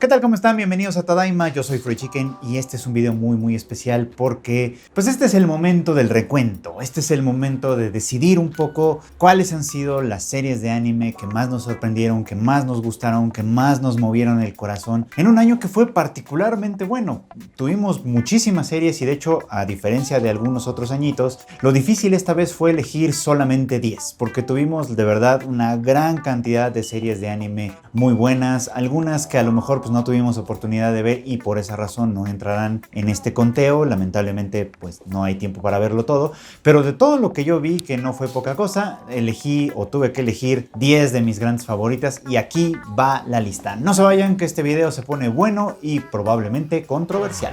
¿Qué tal? ¿Cómo están? Bienvenidos a Tadaima, yo soy Froichiken y este es un video muy especial porque pues este es el momento del recuento, este es el momento de decidir un poco cuáles han sido las series de anime que más nos sorprendieron, que más nos gustaron, que más nos movieron el corazón en un año que fue particularmente bueno. Tuvimos muchísimas series y de hecho, a diferencia de algunos otros añitos, lo difícil esta vez fue elegir solamente 10 porque tuvimos de verdad una gran cantidad de series de anime muy buenas, algunas que a lo mejor pues no tuvimos oportunidad de ver y por esa razón no entrarán en este conteo. Lamentablemente pues no hay tiempo para verlo todo, pero de todo lo que yo vi, que no fue poca cosa, elegí o tuve que elegir 10 de mis grandes favoritas y aquí va la lista. No se vayan, que este video se pone bueno y probablemente controversial.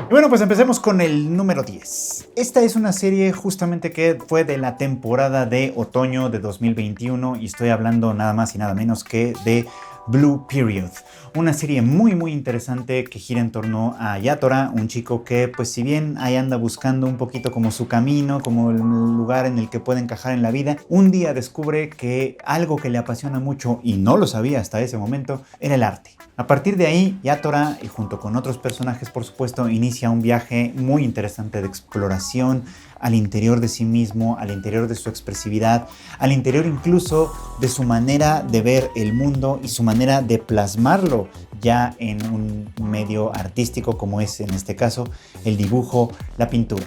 Y bueno, pues empecemos con el número 10. Esta es una serie justamente que fue de la temporada de otoño de 2021 y estoy hablando nada más y nada menos que de Blue Period, una serie muy interesante que gira en torno a Yatora, un chico que pues si bien ahí anda buscando un poquito como su camino, como el lugar en el que puede encajar en la vida, un día descubre que algo que le apasiona mucho y no lo sabía hasta ese momento era el arte. A partir de ahí, Yatora, y junto con otros personajes por supuesto, inicia un viaje muy interesante de exploración al interior de sí mismo, al interior de su expresividad, al interior incluso de su manera de ver el mundo y su manera de plasmarlo ya en un medio artístico como es en este caso el dibujo, la pintura.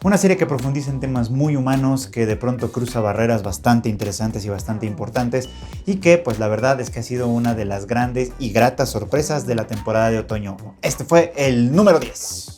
Una serie que profundiza en temas muy humanos, que de pronto cruza barreras bastante interesantes y bastante importantes y que pues la verdad es que ha sido una de las grandes y gratas sorpresas de la temporada de otoño. Este fue el número 10.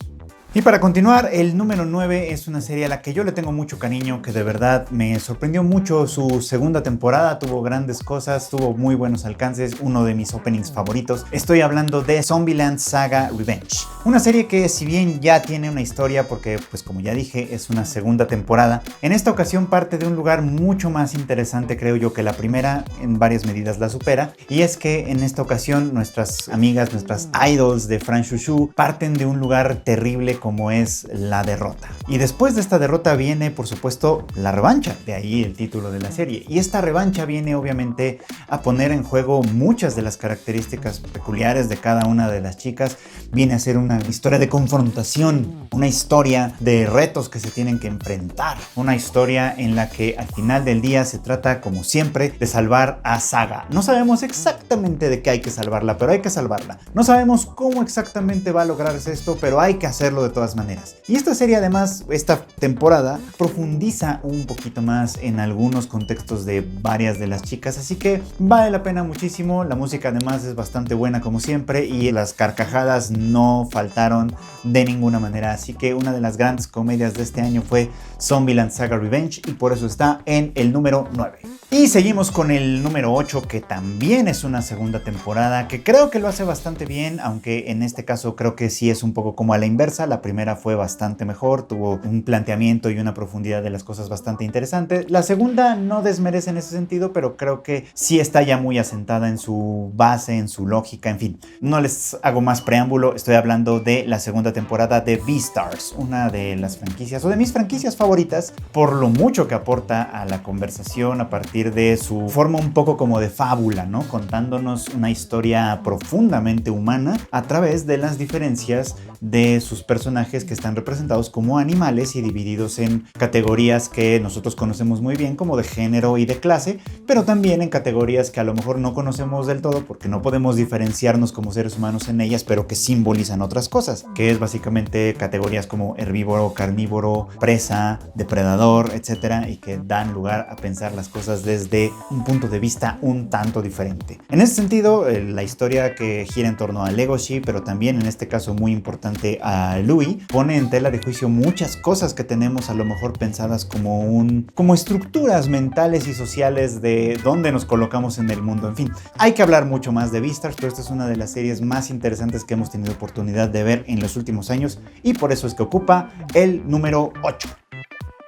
Y para continuar, el número 9 es una serie a la que yo le tengo mucho cariño, que de verdad me sorprendió mucho su segunda temporada, tuvo grandes cosas, tuvo muy buenos alcances, uno de mis openings favoritos. Estoy hablando de Zombieland Saga Revenge, una serie que si bien ya tiene una historia, porque pues como ya dije es una segunda temporada, en esta ocasión parte de un lugar mucho más interesante, creo yo, que la primera, en varias medidas la supera, y es que en esta ocasión nuestras amigas, nuestras idols de Fran Shushu parten de un lugar terrible como es la derrota. Y después de esta derrota viene, por supuesto, la revancha, de ahí el título de la serie. Y esta revancha viene obviamente a poner en juego muchas de las características peculiares de cada una de las chicas. Viene a ser una historia de confrontación, una historia de retos que se tienen que enfrentar, una historia en la que al final del día se trata, como siempre, de salvar a Saga. No sabemos exactamente de qué hay que salvarla, pero hay que salvarla. No sabemos cómo exactamente va a lograrse esto, pero hay que hacerlo de todas maneras. Y esta serie además, esta temporada, profundiza un poquito más en algunos contextos de varias de las chicas, así que vale la pena muchísimo. La música además es bastante buena como siempre y las carcajadas no faltaron de ninguna manera, así que una de las grandes comedias de este año fue Zombieland Saga Revenge y por eso está en el número 9. Y seguimos con el número 8, que también es una segunda temporada, que creo que lo hace bastante bien, aunque en este caso creo que sí es un poco como a la inversa. La primera fue bastante mejor, tuvo un planteamiento y una profundidad de las cosas bastante interesante. La segunda no desmerece en ese sentido, pero creo que sí está ya muy asentada en su base, en su lógica, en fin. No les hago más preámbulo, estoy hablando de la segunda temporada de Beastars, una de las franquicias, o de mis franquicias favoritas, por lo mucho que aporta a la conversación a partir de su forma un poco como de fábula, ¿no? Contándonos una historia profundamente humana a través de las diferencias de sus personajes que están representados como animales y divididos en categorías que nosotros conocemos muy bien, como de género y de clase, pero también en categorías que a lo mejor no conocemos del todo porque no podemos diferenciarnos como seres humanos en ellas, pero que simbolizan otras cosas, que es básicamente categorías como herbívoro, carnívoro, presa, depredador, etcétera, y que dan lugar a pensar las cosas desde un punto de vista un tanto diferente. En ese sentido, la historia que gira en torno a Legoshi, pero también en este caso muy importante a Louis, pone en tela de juicio muchas cosas que tenemos a lo mejor pensadas como estructuras mentales y sociales de dónde nos colocamos en el mundo. En fin, hay que hablar mucho más de Beastars, pero esta es una de las series más interesantes que hemos tenido oportunidad de ver en los últimos años y por eso es que ocupa el número 8.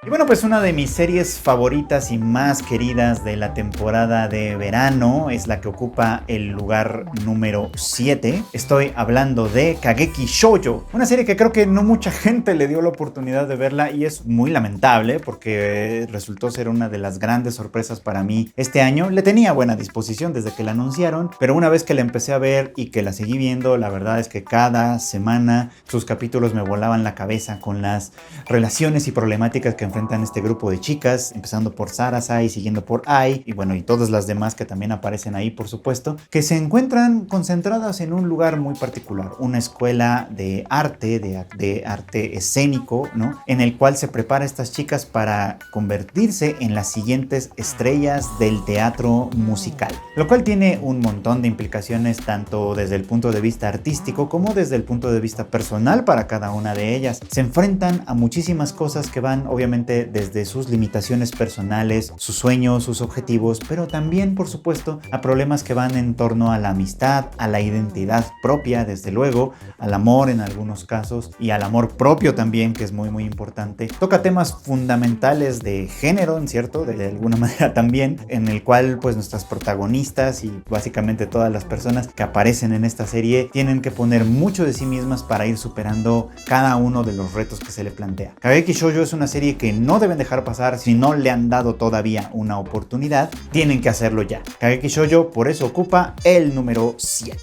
Y bueno, pues una de mis series favoritas y más queridas de la temporada de verano es la que ocupa el lugar número 7. Estoy hablando de Kageki Shoujo, una serie que creo que no mucha gente le dio la oportunidad de verla y es muy lamentable porque resultó ser una de las grandes sorpresas para mí este año. Le tenía buena disposición desde que la anunciaron, pero una vez que la empecé a ver y que la seguí viendo, la verdad es que cada semana sus capítulos me volaban la cabeza con las relaciones y problemáticas que enfrentan este grupo de chicas, empezando por Sarasai, siguiendo por Ai, y bueno, y todas las demás que también aparecen ahí, por supuesto, que se encuentran concentradas en un lugar muy particular, una escuela de arte, de arte escénico, ¿no? En el cual se prepara a estas chicas para convertirse en las siguientes estrellas del teatro musical, lo cual tiene un montón de implicaciones tanto desde el punto de vista artístico como desde el punto de vista personal para cada una de ellas. Se enfrentan a muchísimas cosas que van obviamente desde sus limitaciones personales, sus sueños, sus objetivos, pero también por supuesto a problemas que van en torno a la amistad, a la identidad propia, desde luego, al amor en algunos casos y al amor propio también, que es muy importante. Toca temas fundamentales de género, ¿en cierto? De alguna manera también, en el cual pues nuestras protagonistas y básicamente todas las personas que aparecen en esta serie tienen que poner mucho de sí mismas para ir superando cada uno de los retos que se le plantea. Kageki Shoujo es una serie que no deben dejar pasar. Si no le han dado todavía una oportunidad, tienen que hacerlo ya. Kageki Shoujo por eso ocupa el número 7.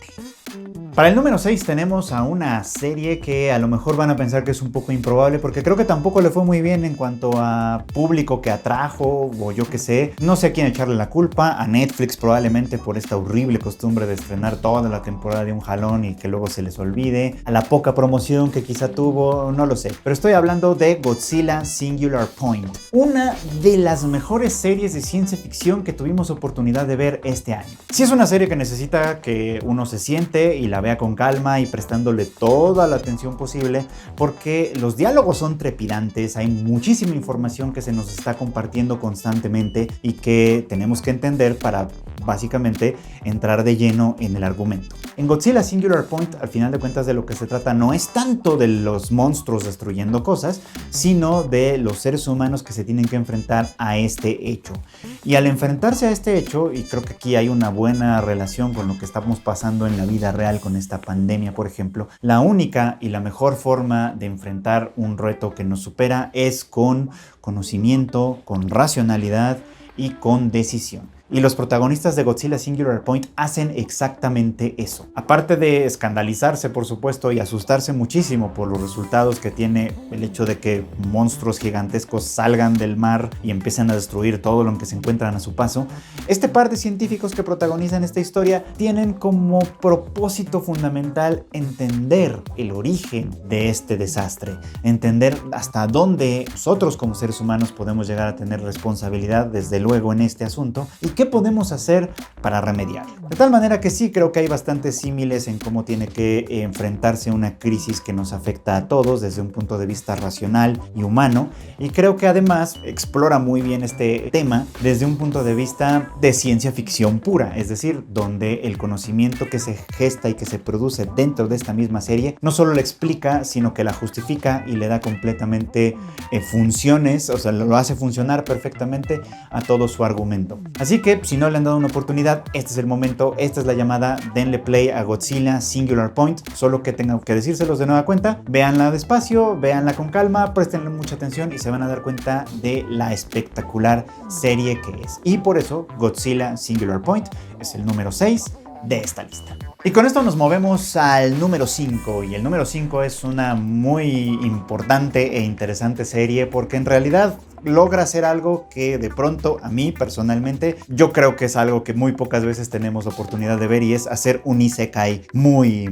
Para el número 6 tenemos a una serie que a lo mejor van a pensar que es un poco improbable porque creo que tampoco le fue muy bien en cuanto a público que atrajo o yo qué sé. No sé a quién echarle la culpa, a Netflix probablemente por esta horrible costumbre de estrenar toda la temporada de un jalón y que luego se les olvide, a la poca promoción que quizá tuvo, no lo sé. Pero estoy hablando de Godzilla Singular Point, una de las mejores series de ciencia ficción que tuvimos oportunidad de ver este año. Sí es una serie que necesita que uno se siente y la vea con calma y prestándole toda la atención posible porque los diálogos son trepidantes, hay muchísima información que se nos está compartiendo constantemente y que tenemos que entender para básicamente entrar de lleno en el argumento. En Godzilla Singular Point, al final de cuentas, de lo que se trata no es tanto de los monstruos destruyendo cosas, sino de los seres humanos que se tienen que enfrentar a este hecho. Y al enfrentarse a este hecho, y creo que aquí hay una buena relación con lo que estamos pasando en la vida real con esta pandemia, por ejemplo, la única y la mejor forma de enfrentar un reto que nos supera es con conocimiento, con racionalidad y con decisión. Y los protagonistas de Godzilla Singular Point hacen exactamente eso. Aparte de escandalizarse, por supuesto, y asustarse muchísimo por los resultados que tiene el hecho de que monstruos gigantescos salgan del mar y empiecen a destruir todo lo que se encuentran a su paso, este par de científicos que protagonizan esta historia tienen como propósito fundamental entender el origen de este desastre, entender hasta dónde nosotros como seres humanos podemos llegar a tener responsabilidad, desde luego, en este asunto, y qué podemos hacer para remediarlo. De tal manera que sí creo que hay bastantes símiles en cómo tiene que enfrentarse una crisis que nos afecta a todos desde un punto de vista racional y humano, y creo que además explora muy bien este tema desde un punto de vista de ciencia ficción pura, es decir, donde el conocimiento que se gesta y que se produce dentro de esta misma serie no solo la explica, sino que la justifica y le da completamente funciones, o sea, lo hace funcionar perfectamente a todo su argumento. Así que si no le han dado una oportunidad, este es el momento, esta es la llamada, denle play a Godzilla Singular Point, solo que tengo que decírselos de nueva cuenta, véanla despacio, véanla con calma, préstenle mucha atención y se van a dar cuenta de la espectacular serie que es. Y por eso Godzilla Singular Point es el número 6 de esta lista. Y con esto nos movemos al número 5, y el número 5 es una muy importante e interesante serie porque en realidad logra hacer algo que de pronto a mí personalmente yo creo que es algo que muy pocas veces tenemos oportunidad de ver, y es hacer un isekai muy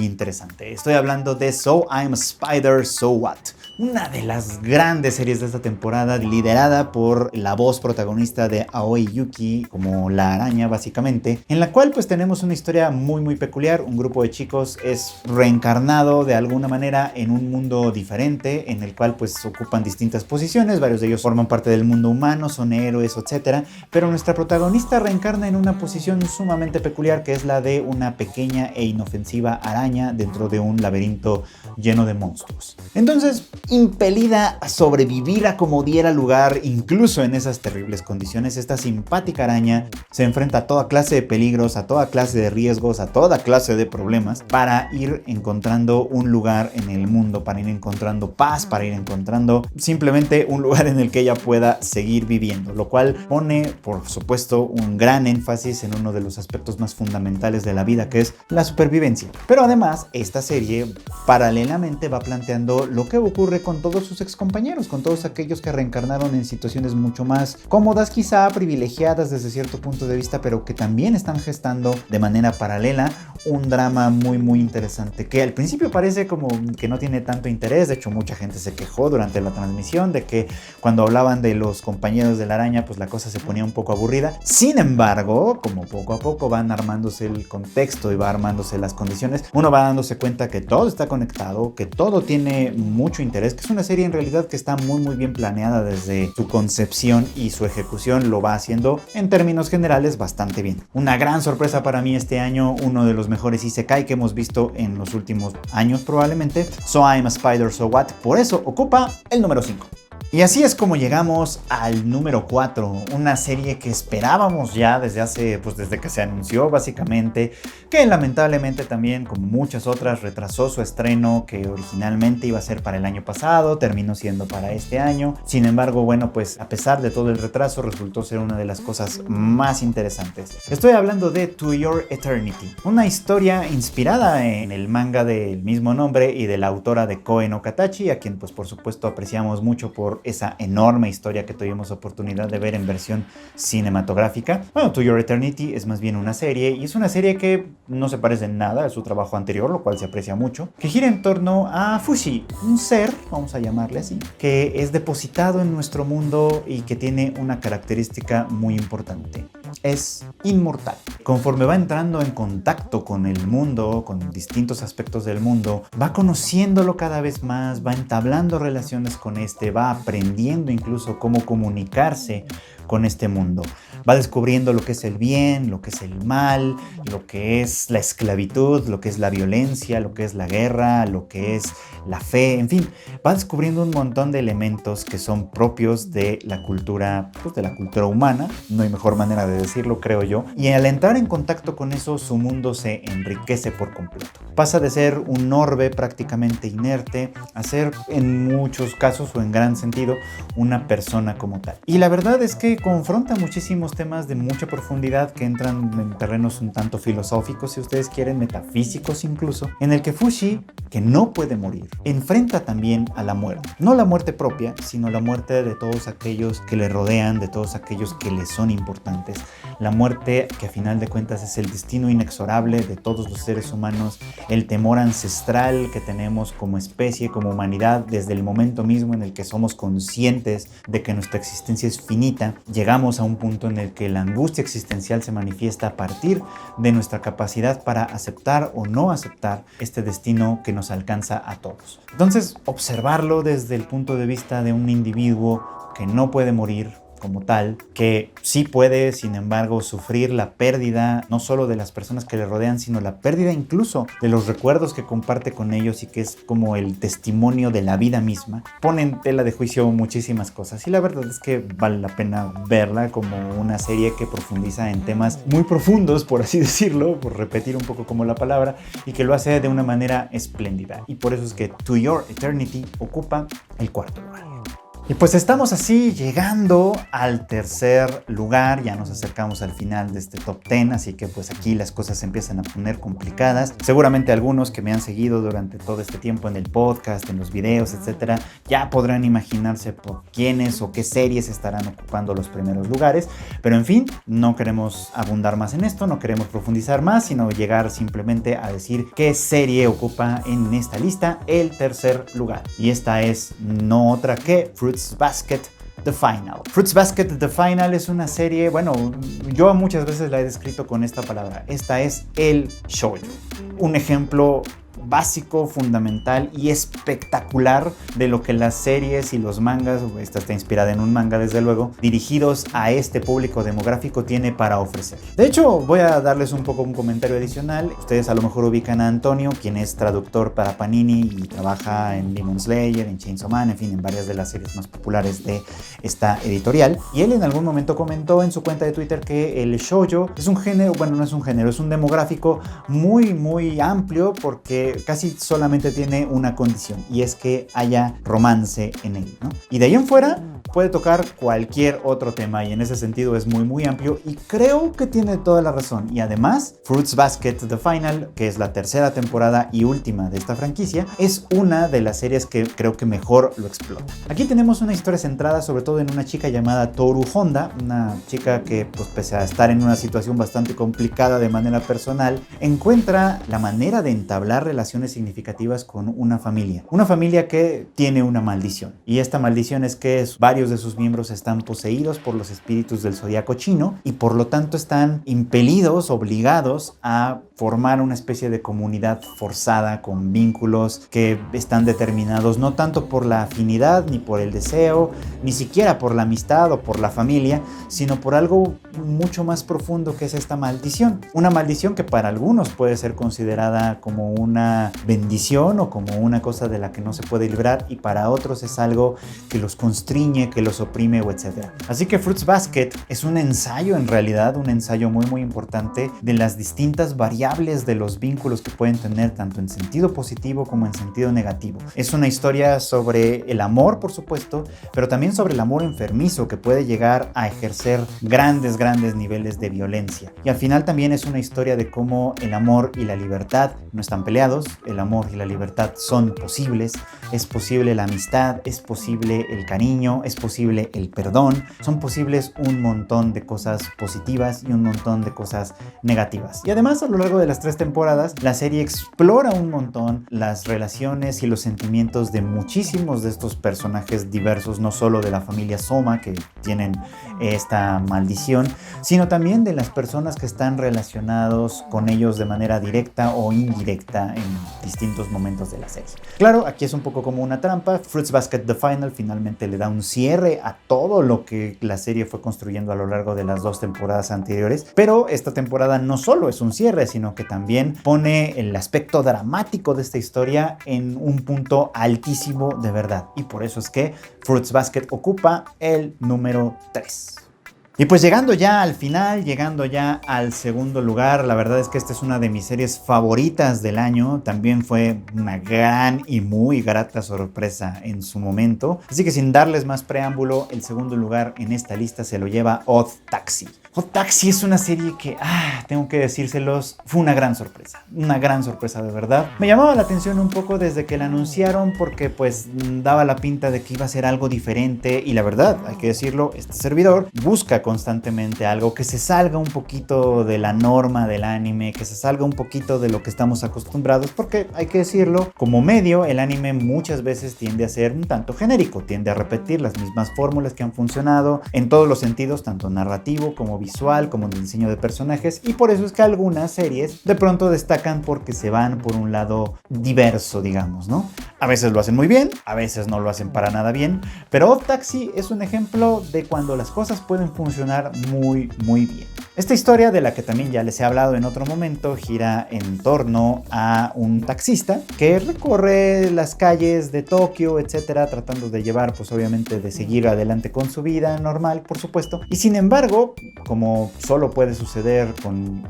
interesante. Estoy hablando de So I'm a Spider, So What, una de las grandes series de esta temporada, liderada por la voz protagonista de Aoi Yuki como la araña básicamente, en la cual pues tenemos una historia muy peculiar. Un grupo de chicos es reencarnado de alguna manera en un mundo diferente en el cual pues ocupan distintas posiciones, varios de ellos forman parte del mundo humano, son héroes, etc. Pero nuestra protagonista reencarna en una posición sumamente peculiar, que es la de una pequeña e inofensiva araña dentro de un laberinto lleno de monstruos. Entonces, impelida a sobrevivir a como diera lugar, incluso en esas terribles condiciones, esta simpática araña se enfrenta a toda clase de peligros, a toda clase de riesgos, a toda clase de problemas para ir encontrando un lugar en el mundo, para ir encontrando paz, para ir encontrando simplemente un lugar en el que ella pueda seguir viviendo, lo cual pone, por supuesto, un gran énfasis en uno de los aspectos más fundamentales de la vida, que es la supervivencia. Pero además, esta serie paralelamente va planteando lo que ocurre con todos sus excompañeros, con todos aquellos que reencarnaron en situaciones mucho más cómodas, quizá privilegiadas desde cierto punto de vista, pero que también están gestando de manera paralela un drama muy interesante, que al principio parece como que no tiene tanto interés. De hecho, mucha gente se quejó durante la transmisión de que cuando hablaban de los compañeros de la araña, pues la cosa se ponía un poco aburrida. Sin embargo, como poco a poco van armándose el contexto y va armándose las condiciones, uno va dándose cuenta que todo está conectado, que todo tiene mucho interés, que es una serie en realidad que está muy bien planeada desde su concepción, y su ejecución lo va haciendo en términos generales bastante bien. Una gran sorpresa para mí este año, uno de los mejores isekai que hemos visto en los últimos años probablemente, So I'm a Spider, So What, por eso ocupa el número 5. Y así es como llegamos al número 4, una serie que esperábamos ya desde que se anunció básicamente, que lamentablemente también, como muchas otras, retrasó su estreno, que originalmente iba a ser para el año pasado, terminó siendo para este año. Sin embargo, bueno, pues a pesar de todo el retraso, resultó ser una de las cosas más interesantes. Estoy hablando de To Your Eternity, una historia inspirada en el manga del mismo nombre y de la autora de Koe no Katachi, a quien pues por supuesto apreciamos mucho por esa enorme historia que tuvimos oportunidad de ver en versión cinematográfica. Bueno, To Your Eternity es más bien una serie, y es una serie que no se parece en nada a su trabajo anterior, lo cual se aprecia mucho, que gira en torno a Fushi, un ser, vamos a llamarle así, que es depositado en nuestro mundo y que tiene una característica muy importante: es inmortal. Conforme va entrando en contacto con el mundo, con distintos aspectos del mundo, va conociéndolo cada vez más, va entablando relaciones con va aprendiendo incluso cómo comunicarse con este mundo. Va descubriendo lo que es el bien, lo que es el mal, lo que es la esclavitud, lo que es la violencia, lo que es la guerra, lo que es la fe, en fin, va descubriendo un montón de elementos que son propios de la cultura, pues de la cultura humana, no hay mejor manera de decirlo, creo yo, y al entrar en contacto con eso, su mundo se enriquece por completo. Pasa de ser un orbe prácticamente inerte a ser, en muchos casos o en gran sentido, una persona como tal. Y la verdad es que confronta muchísimos temas de mucha profundidad que entran en terrenos un tanto filosóficos, si ustedes quieren, metafísicos incluso, en el que Fushi, que no puede morir, enfrenta también a la muerte. No la muerte propia, sino la muerte de todos aquellos que le rodean, de todos aquellos que le son importantes. La muerte que a final de cuentas es el destino inexorable de todos los seres humanos, el temor ancestral que tenemos como especie, como humanidad, desde el momento mismo en el que somos conscientes de que nuestra existencia es finita. Llegamos a un punto en el que la angustia existencial se manifiesta a partir de nuestra capacidad para aceptar o no aceptar este destino que nos alcanza a todos. Entonces, observarlo desde el punto de vista de un individuo que no puede morir como tal, que sí puede, sin embargo, sufrir la pérdida no solo de las personas que le rodean, sino la pérdida incluso de los recuerdos que comparte con ellos, y que es como el testimonio de la vida misma, pone en tela de juicio muchísimas cosas. Y la verdad es que vale la pena verla como una serie que profundiza en temas muy profundos, por así decirlo, por repetir un poco como la palabra, y que lo hace de una manera espléndida. Y por eso es que To Your Eternity ocupa el cuarto lugar. Y pues estamos así llegando al tercer lugar, ya nos acercamos al final de este top 10, así que pues aquí las cosas se empiezan a poner complicadas. Seguramente algunos que me han seguido durante todo este tiempo en el podcast, en los videos, etcétera, ya podrán imaginarse por quiénes o qué series estarán ocupando los primeros lugares, pero en fin, no queremos abundar más en esto, no queremos profundizar más, sino llegar simplemente a decir qué serie ocupa en esta lista el tercer lugar. Y esta es no otra que Fruits Basket The Final. Fruits Basket The Final es una serie, bueno, yo muchas veces la he descrito con esta palabra. Esta es el shoujo. Un ejemplo básico, fundamental y espectacular de lo que las series y los mangas, esta está inspirada en un manga desde luego, dirigidos a este público demográfico tiene para ofrecer. De hecho, voy a darles un comentario adicional. Ustedes a lo mejor ubican a Antonio, quien es traductor para Panini y trabaja en Demon Slayer, en Chainsaw Man, en fin, en varias de las series más populares de esta editorial. Y él en algún momento comentó en su cuenta de Twitter que el shoujo es un género, bueno, no es un género, es un demográfico muy amplio porque casi solamente tiene una condición y es que haya romance en él, ¿no? Y de ahí en fuera puede tocar cualquier otro tema y en ese sentido es muy amplio y creo que tiene toda la razón. Y además, Fruits Basket The Final, que es la tercera temporada y última de esta franquicia, es una de las series que creo que mejor lo explota. Aquí tenemos una historia centrada sobre todo en una chica llamada Toru Honda, una chica que pues pese a estar en una situación bastante complicada de manera personal, encuentra la manera de entablar relaciones significativas con una familia que tiene una maldición. Y esta maldición es que varios de sus miembros están poseídos por los espíritus del zodiaco chino y por lo tanto están impelidos, obligados a formar una especie de comunidad forzada con vínculos que están determinados no tanto por la afinidad ni por el deseo, ni siquiera por la amistad o por la familia, sino por algo mucho más profundo que es esta maldición. Una maldición que para algunos puede ser considerada como una bendición o como una cosa de la que no se puede librar y para otros es algo que los constriñe, que los oprime o etcétera. Así que Fruits Basket es un ensayo en realidad, un ensayo muy importante de las distintas variables de los vínculos que pueden tener tanto en sentido positivo como en sentido negativo. Es una historia sobre el amor, por supuesto, pero también sobre el amor enfermizo que puede llegar a ejercer grandes niveles de violencia. Y al final también es una historia de cómo el amor y la libertad no están peleados, el amor y la libertad son posibles, es posible la amistad, es posible el cariño, es posible el perdón, son posibles un montón de cosas positivas y un montón de cosas negativas. Y además a lo largo de las 3 temporadas, la serie explora un montón las relaciones y los sentimientos de muchísimos de estos personajes diversos, no solo de la familia Soma, que tienen esta maldición, sino también de las personas que están relacionados con ellos de manera directa o indirecta en distintos momentos de la serie. Claro, aquí es un poco como una trampa. Fruits Basket The Final finalmente le da un cierre a todo lo que la serie fue construyendo a lo largo de las 2 temporadas anteriores, pero esta temporada no solo es un cierre, sino que también pone el aspecto dramático de esta historia en un punto altísimo de verdad. Y por eso es que Fruits Basket ocupa el número 3. Y pues llegando ya al final, llegando ya al segundo lugar, la verdad es que esta es una de mis series favoritas del año. También fue una gran y muy grata sorpresa en su momento. Así que sin darles más preámbulo, el segundo lugar en esta lista se lo lleva Odd Taxi. Odd Taxi es una serie que, tengo que decírselos, fue una gran sorpresa de verdad. Me llamaba la atención un poco desde que la anunciaron porque pues daba la pinta de que iba a ser algo diferente y la verdad, hay que decirlo, este servidor busca constantemente algo que se salga un poquito de la norma del anime, que se salga un poquito de lo que estamos acostumbrados porque hay que decirlo, como medio el anime muchas veces tiende a ser un tanto genérico, tiende a repetir las mismas fórmulas que han funcionado en todos los sentidos, tanto narrativo como visual, como en el diseño de personajes y por eso es que algunas series de pronto destacan porque se van por un lado diverso, digamos, ¿no? A veces lo hacen muy bien, a veces no lo hacen para nada bien, pero Odd Taxi es un ejemplo de cuando las cosas pueden funcionar muy bien. Esta historia, de la que también ya les he hablado en otro momento, gira en torno a un taxista que recorre las calles de Tokio, etcétera, tratando de llevar, pues obviamente, de seguir adelante con su vida normal, por supuesto. Y sin embargo, como solo puede suceder con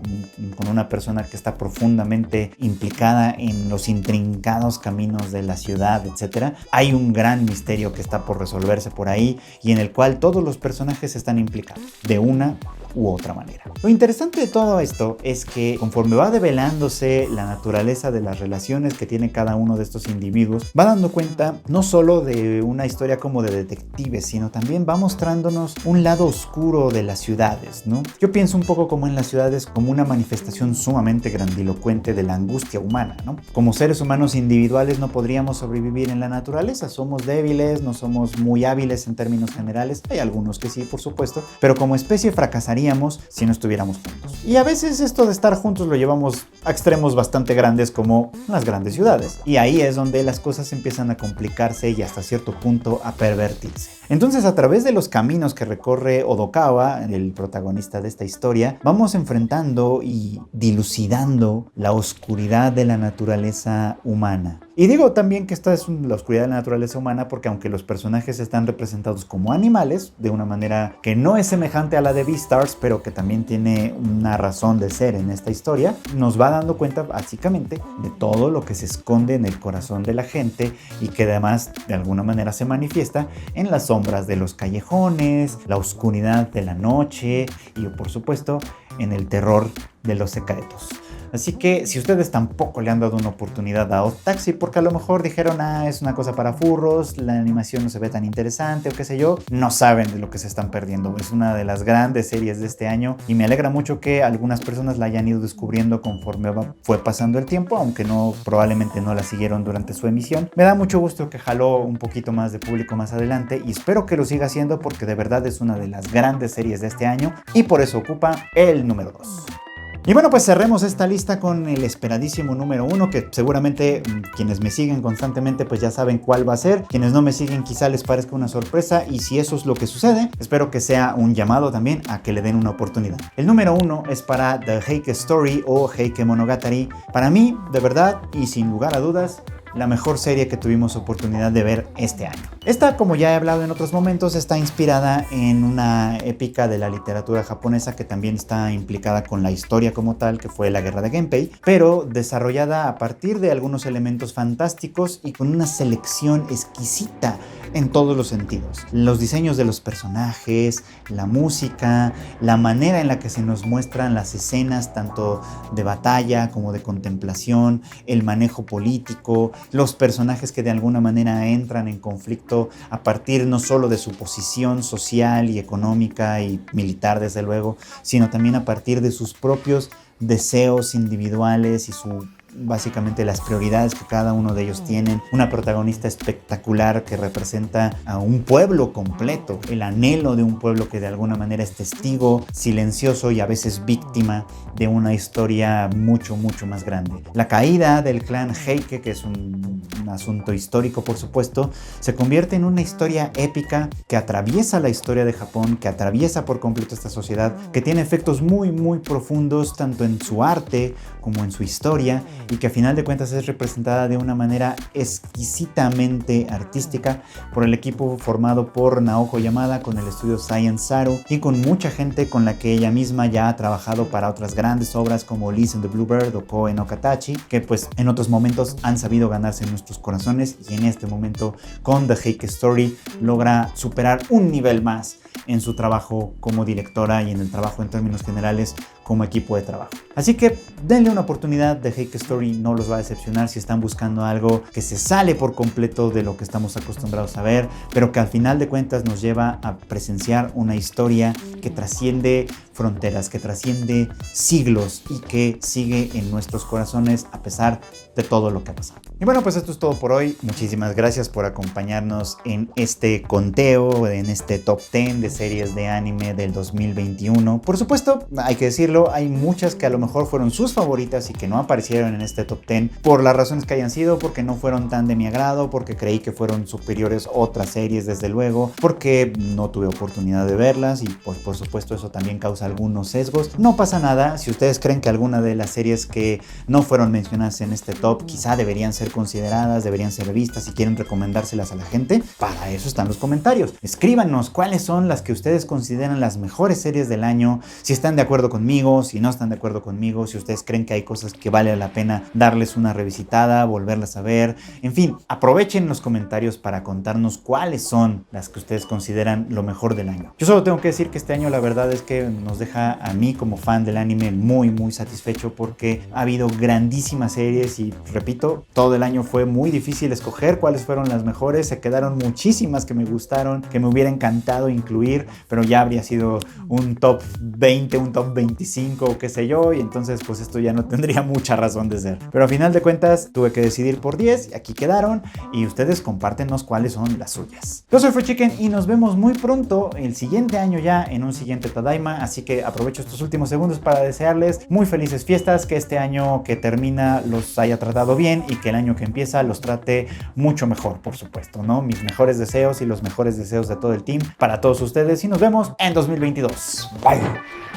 una persona que está profundamente implicada en los intrincados caminos de la ciudad, etcétera, hay un gran misterio que está por resolverse por ahí y en el cual todos los personajes están implicados de una u otra manera. Lo interesante de todo esto es que conforme va develándose la naturaleza de las relaciones que tiene cada uno de estos individuos, va dando cuenta no solo de una historia como de detectives, sino también va mostrándonos un lado oscuro de las ciudades, ¿no? Yo pienso un poco como en las ciudades como una manifestación sumamente grandilocuente de la angustia humana, ¿no? Como seres humanos individuales no podríamos sobrevivir en la naturaleza, somos débiles, no somos muy hábiles en términos generales, hay algunos que sí, por supuesto, pero como especie fracasaríamos haríamos si no estuviéramos juntos. Y a veces esto de estar juntos lo llevamos a extremos bastante grandes como las grandes ciudades. Y ahí es donde las cosas empiezan a complicarse y hasta cierto punto a pervertirse. Entonces, a través de los caminos que recorre Odokawa, el protagonista de esta historia, vamos enfrentando y dilucidando la oscuridad de la naturaleza humana. Y digo también que esta es la oscuridad de la naturaleza humana porque aunque los personajes están representados como animales, de una manera que no es semejante a la de Beastars, pero que también tiene una razón de ser en esta historia, nos va dando cuenta básicamente de todo lo que se esconde en el corazón de la gente y que además de alguna manera se manifiesta en las sombras de los callejones, la oscuridad de la noche y por supuesto en el terror de los secretos. Así que si ustedes tampoco le han dado una oportunidad a Odd Taxi porque a lo mejor dijeron, es una cosa para furros, la animación no se ve tan interesante o qué sé yo, no saben de lo que se están perdiendo. Es una de las grandes series de este año y me alegra mucho que algunas personas la hayan ido descubriendo conforme fue pasando el tiempo, aunque probablemente no la siguieron durante su emisión. Me da mucho gusto que jaló un poquito más de público más adelante y espero que lo siga haciendo porque de verdad es una de las grandes series de este año y por eso ocupa el número 2. Y bueno, pues cerremos esta lista con el esperadísimo número 1, que seguramente quienes me siguen constantemente pues ya saben cuál va a ser. Quienes no me siguen quizá les parezca una sorpresa y si eso es lo que sucede, espero que sea un llamado también a que le den una oportunidad. El número 1 es para The Heike Story o Heike Monogatari. Para mí, de verdad y sin lugar a dudas, la mejor serie que tuvimos oportunidad de ver este año. Esta, como ya he hablado en otros momentos, está inspirada en una épica de la literatura japonesa que también está implicada con la historia como tal, que fue la Guerra de Genpei, pero desarrollada a partir de algunos elementos fantásticos y con una selección exquisita en todos los sentidos. Los diseños de los personajes, la música, la manera en la que se nos muestran las escenas tanto de batalla como de contemplación, el manejo político, los personajes que de alguna manera entran en conflicto a partir no solo de su posición social y económica y militar desde luego, sino también a partir de sus propios deseos individuales y básicamente las prioridades que cada uno de ellos tienen. Una protagonista espectacular que representa a un pueblo completo, el anhelo de un pueblo que de alguna manera es testigo, silencioso y a veces víctima de una historia mucho más grande. La caída del clan Heike, que es un asunto histórico por supuesto, se convierte en una historia épica que atraviesa la historia de Japón, que atraviesa por completo esta sociedad, que tiene efectos muy profundos tanto en su arte como en su historia y que a final de cuentas es representada de una manera exquisitamente artística por el equipo formado por Naoko Yamada con el estudio Science Saru y con mucha gente con la que ella misma ya ha trabajado para otras grandes obras como Listen the Bluebird o Koe no Katachi, que pues en otros momentos han sabido ganarse nuestros corazones y en este momento con The Heike Story logra superar un nivel más en su trabajo como directora y en el trabajo en términos generales como equipo de trabajo. Así que denle una oportunidad, de Heike Story no los va a decepcionar si están buscando algo que se sale por completo de lo que estamos acostumbrados a ver, pero que al final de cuentas nos lleva a presenciar una historia que trasciende fronteras, que trasciende siglos y que sigue en nuestros corazones a pesar de todo lo que ha pasado. Y bueno, pues esto es todo por hoy. Muchísimas gracias por acompañarnos en este conteo, en este top 10 de series de anime del 2021. Por supuesto, hay que decirlo, hay muchas que a lo mejor fueron sus favoritas y que no aparecieron en este top 10 por las razones que hayan sido, porque no fueron tan de mi agrado, porque creí que fueron superiores otras series desde luego, porque no tuve oportunidad de verlas y pues por supuesto eso también causa algunos sesgos. No pasa nada, si ustedes creen que alguna de las series que no fueron mencionadas en este top quizá deberían ser consideradas, deberían ser vistas y quieren recomendárselas a la gente, para eso están los comentarios. Escríbanos cuáles son las que ustedes consideran las mejores series del año, si están de acuerdo conmigo, si no están de acuerdo conmigo, si ustedes creen que hay cosas que vale la pena darles una revisitada, volverlas a ver, en fin, aprovechen los comentarios para contarnos cuáles son las que ustedes consideran lo mejor del año. Yo solo tengo que decir que este año la verdad es que nos deja a mí como fan del anime muy satisfecho porque ha habido grandísimas series y repito, todo el año fue muy difícil escoger cuáles fueron las mejores, se quedaron muchísimas que me gustaron, que me hubiera encantado incluir, pero ya habría sido un top 20, un top 25 25 o qué sé yo, y entonces pues esto ya no tendría mucha razón de ser. Pero a final de cuentas tuve que decidir por 10 y aquí quedaron, y ustedes compártenos cuáles son las suyas. Yo soy Fruit Chicken y nos vemos muy pronto el siguiente año ya en un siguiente Tadaima, así que aprovecho estos últimos segundos para desearles muy felices fiestas, que este año que termina los haya tratado bien y que el año que empieza los trate mucho mejor, por supuesto, ¿no? Mis mejores deseos y los mejores deseos de todo el team para todos ustedes y nos vemos en 2022. Bye.